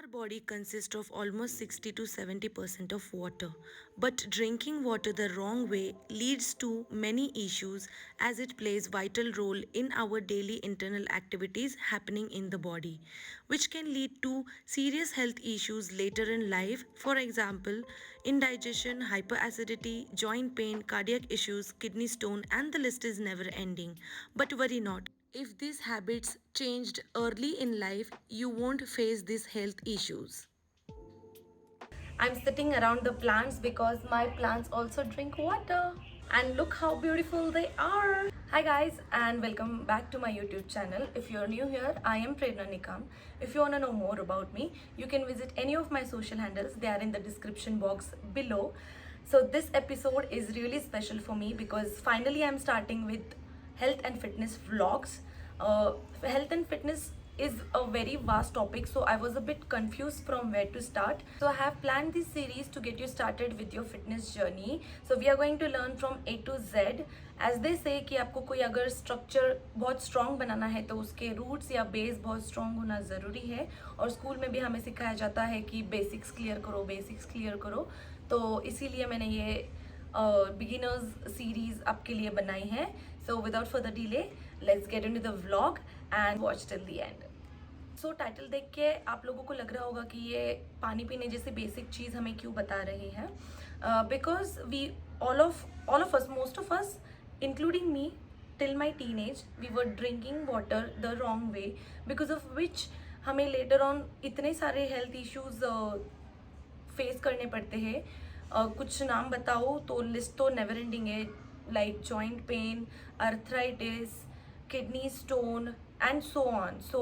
Our body consists of almost 60 to 70% of water, but drinking water the wrong way leads to many issues as it plays vital role in our daily internal activities happening in the body, which can lead to serious health issues later in life. For example, indigestion, hyperacidity, joint pain, cardiac issues, kidney stone, and the list is never ending. But worry not. If these habits changed early in life, you won't face these health issues. I'm sitting around the plants because my plants also drink water. And look how beautiful they are. Hi guys and welcome back to my YouTube channel. If you're new here, I am Prerna Nikam. If you want to know more about me, you can visit any of my social handles. They are in the description box below. So this episode is really special for me because finally I'm starting with health and fitness vlogs. Health and fitness is a very vast topic, so I was a bit confused from where to start. So I have planned this series to get you started with your fitness journey. So we are going to learn from A to Z. As they say कि आपको कोई अगर structure बहुत strong बनाना है तो उसके roots या base बहुत स्ट्रॉन्ग होना ज़रूरी है, और स्कूल में भी हमें सिखाया जाता है कि बेसिक्स क्लियर करो. तो इसीलिए मैंने ये बिगिनर्स सीरीज आपके लिए बनाई है. So without further delay let's get into the vlog and watch till the end. So title देख के आप लोगों को लग रहा होगा कि ये पानी पीने जैसी बेसिक चीज़ हमें क्यों बता रही है. Because we all of us, most of us including me, till my teen age we were drinking water the wrong way, because of which हमें लेटर ऑन इतने सारे हेल्थ इश्यूज फेस करने पड़ते हैं. कुछ नाम बताओ तो लिस्ट तो नेवर एंडिंग है, like joint pain, arthritis, kidney stone, and so on. So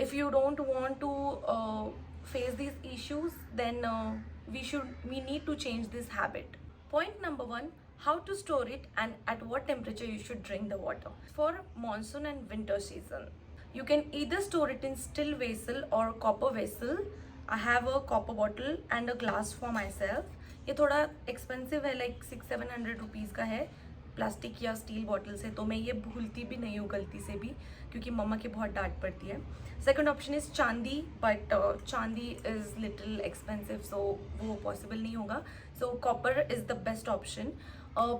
if you don't want to face these issues, then we need to change this habit. Point number 1, how to store it and at what temperature you should drink the water. For monsoon and winter season, you can either store it in still vessel or copper vessel. I have a copper bottle and a glass for myself. ये थोड़ा expensive है, like 600-700 rupees का है. Plastic या steel bottle से तो मैं ये भूलती भी नहीं हूँ गलती से भी, क्योंकि मम्मा की बहुत डांट पड़ती है. सेकंड ऑप्शन इज़ चांदी, बट चांदी इज़ लिटिल एक्सपेंसिव, सो वो पॉसिबल नहीं होगा. सो copper is the best option.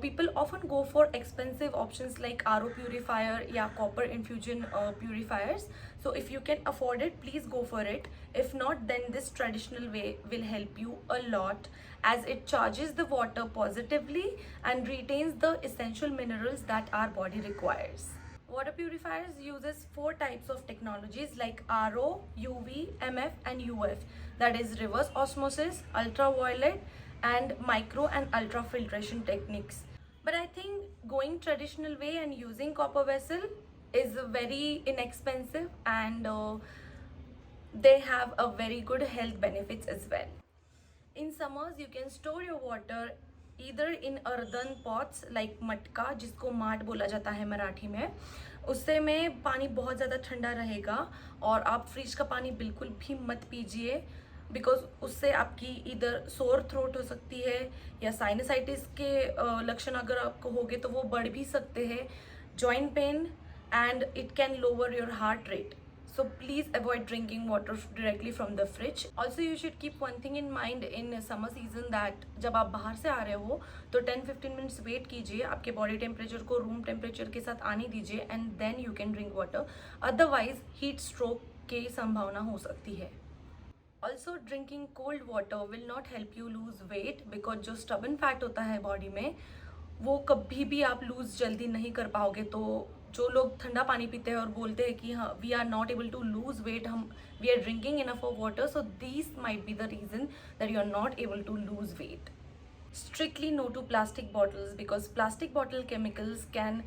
People often go for expensive options like RO purifier या copper infusion purifiers. So if you can afford it, please go for it. If not, then this traditional way will help you a lot, as it charges the water positively and retains the essential minerals that our body requires. Water purifiers uses 4 types of technologies like RO, UV, MF and UF. That is reverse osmosis, ultraviolet and micro and ultra filtration techniques. But I think going traditional way and using copper vessel is very inexpensive, and they have a very good health benefits as well. In summers you can store your water either in earthen pots like मटका, जिसको माट बोला जाता है मराठी में. उससे में पानी बहुत ज़्यादा ठंडा रहेगा, और आप फ्रिज का पानी बिल्कुल भी मत पीजिए, बिकॉज उससे आपकी इधर सोर थ्रोट हो सकती है या साइनसाइटिस के लक्षण अगर आपको होंगे तो वो बढ़ भी सकते हैं, joint pain, and it can lower your heart rate. So please avoid drinking water directly from the fridge. Also you should keep one thing in mind in summer season that जब आप बाहर से आ रहे हो तो 10-15 मिनट्स वेट कीजिए, आपके body temperature को रूम टेम्परेचर के साथ आने दीजिए, and then you can drink water. Otherwise heat stroke की संभावना हो सकती है. Also drinking cold water will not help you lose weight, because जो स्टबन फैट होता है बॉडी में वो कभी भी आप लूज जल्दी नहीं कर पाओगे. तो जो लोग ठंडा पानी पीते हैं और बोलते हैं कि हाँ we are not able to lose weight, हम we are drinking enough of water, so this might be the reason that you are not able to lose weight. Strictly no to plastic bottles, because plastic bottle chemicals can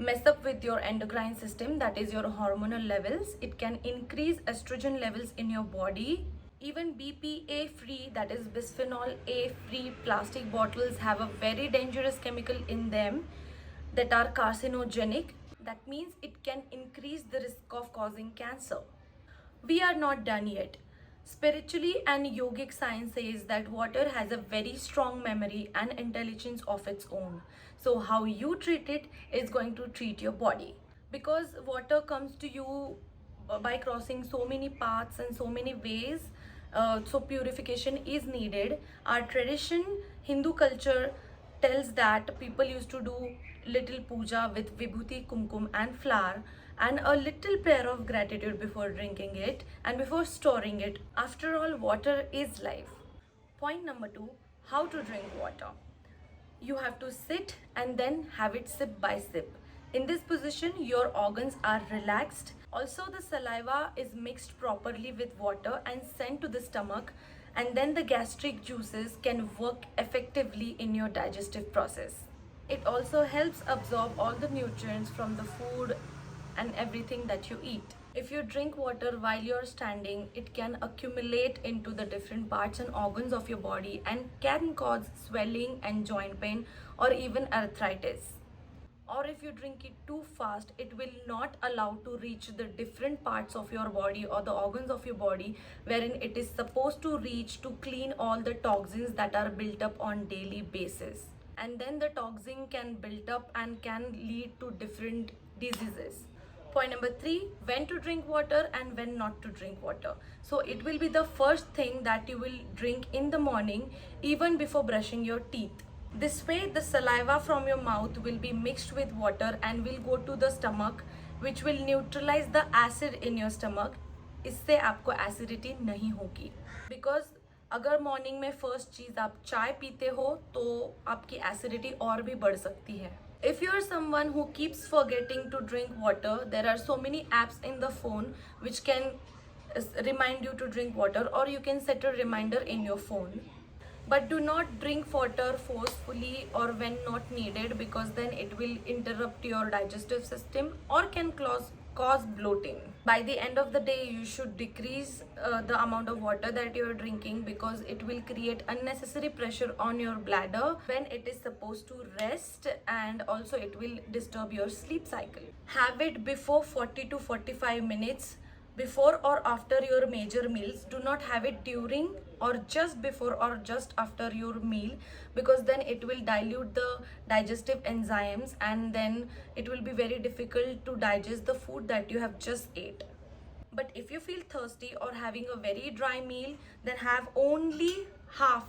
mess up with your endocrine system, that is your hormonal levels. It can increase estrogen levels in your body. Even BPA free, that is bisphenol A free plastic bottles have a very dangerous chemical in them that are carcinogenic. That means it can increase the risk of causing cancer. We are not done yet. Spiritually and yogic science says that water has a very strong memory and intelligence of its own. So how you treat it is going to treat your body. Because water comes to you by crossing so many paths and so many ways. So purification is needed. Our tradition, Hindu culture, tells that people used to do little puja with vibhuti, kumkum and flour, and a little prayer of gratitude before drinking it and before storing it. After all, water is life. Point number 2, how to drink water. You have to sit and then have it sip by sip. In this position, your organs are relaxed. Also, the saliva is mixed properly with water and sent to the stomach, and then the gastric juices can work effectively in your digestive process. It also helps absorb all the nutrients from the food and everything that you eat. If you drink water while you're standing, it can accumulate into the different parts and organs of your body and can cause swelling and joint pain or even arthritis. Or if you drink it too fast, it will not allow to reach the different parts of your body or the organs of your body wherein it is supposed to reach to clean all the toxins that are built up on daily basis. And then the toxin can build up and can lead to different diseases. Point number 3, when to drink water and when not to drink water. So it will be the first thing that you will drink in the morning, even before brushing your teeth. This way, the saliva from your mouth will be mixed with water and will go to the stomach, which will neutralize the acid in your stomach. इससे आपको acidity नहीं होगी. Because अगर morning में first चीज़ आप चाय पीते हो तो आपकी एसिडिटी और भी बढ़ सकती है. If you are someone who keeps forgetting to drink water, there are so many apps in the phone which can remind you to drink water, or you can set a reminder in your phone. But do not drink water forcefully or when not needed, because then it will interrupt your digestive system or can cause bloating. By the end of the day, you should decrease the amount of water that you are drinking, because it will create unnecessary pressure on your bladder when it is supposed to rest, and also it will disturb your sleep cycle. Have it before 40 to 45 minutes before or after your major meals. Do not have it during or just before or just after your meal, because then it will dilute the digestive enzymes and then it will be very difficult to digest the food that you have just ate. But if you feel thirsty or having a very dry meal, then have only half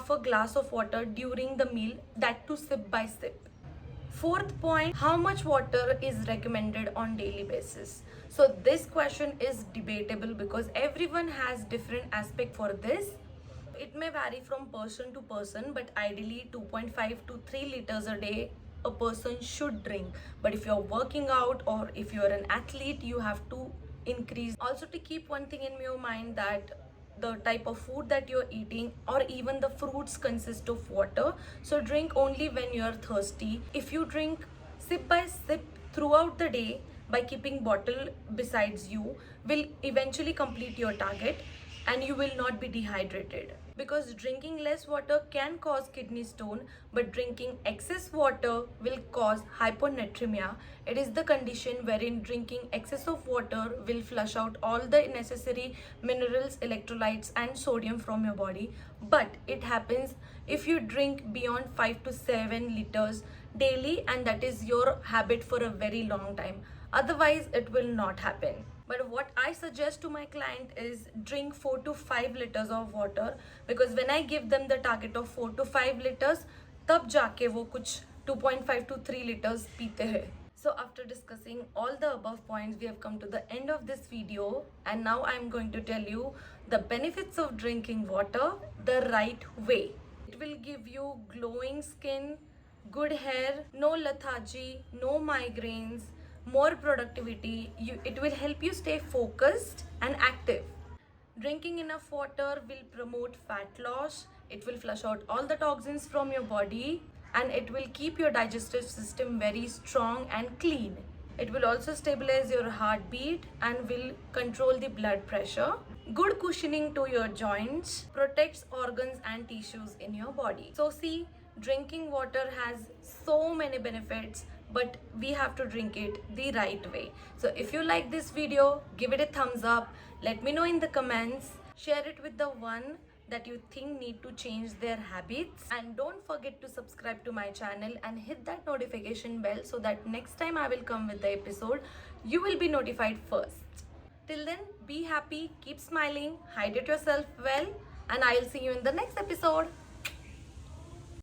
a glass of water during the meal, that too sip by sip. Fourth point, how much water is recommended on daily basis? So this question is debatable because everyone has different aspect for this. It may vary from person to person, but ideally 2.5 to 3 liters a day a person should drink. But if you're working out or if you're an athlete, you have to increase. Also, to keep one thing in your mind, that the type of food that you're eating or even the fruits consist of water. So drink only when you're thirsty. If you drink sip by sip throughout the day by keeping bottle besides you, will eventually complete your target and you will not be dehydrated. Because drinking less water can cause kidney stone, but drinking excess water will cause hyponatremia. It is the condition wherein drinking excess of water will flush out all the necessary minerals, electrolytes and sodium from your body. But it happens if you drink beyond 5 to 7 liters daily, and that is your habit for a very long time. Otherwise, it will not happen. But what I suggest to my client is drink 4 to 5 liters of water, because when I give them the target of 4 to 5 liters, तब जाके वो कुछ 2.5 to 3 liters पीते हैं. So after discussing all the above points, we have come to the end of this video, and now I am going to tell you the benefits of drinking water the right way. It will give you glowing skin, good hair, no lethargy, no migraines, more productivity. It will help you stay focused and active. Drinking enough water will promote fat loss. It will flush out all the toxins from your body, and it will keep your digestive system very strong and clean. It will also stabilize your heartbeat and will control the blood pressure. Good cushioning to your joints, protects organs and tissues in your body. So see, drinking water has so many benefits, but we have to drink it the right way. So if you like this video, give it a thumbs up. Let me know in the comments. Share it with the one that you think need to change their habits. And don't forget to subscribe to my channel and hit that notification bell so that next time I will come with the episode, you will be notified first. Till then, be happy, keep smiling, hydrate yourself well, and I'll see you in the next episode.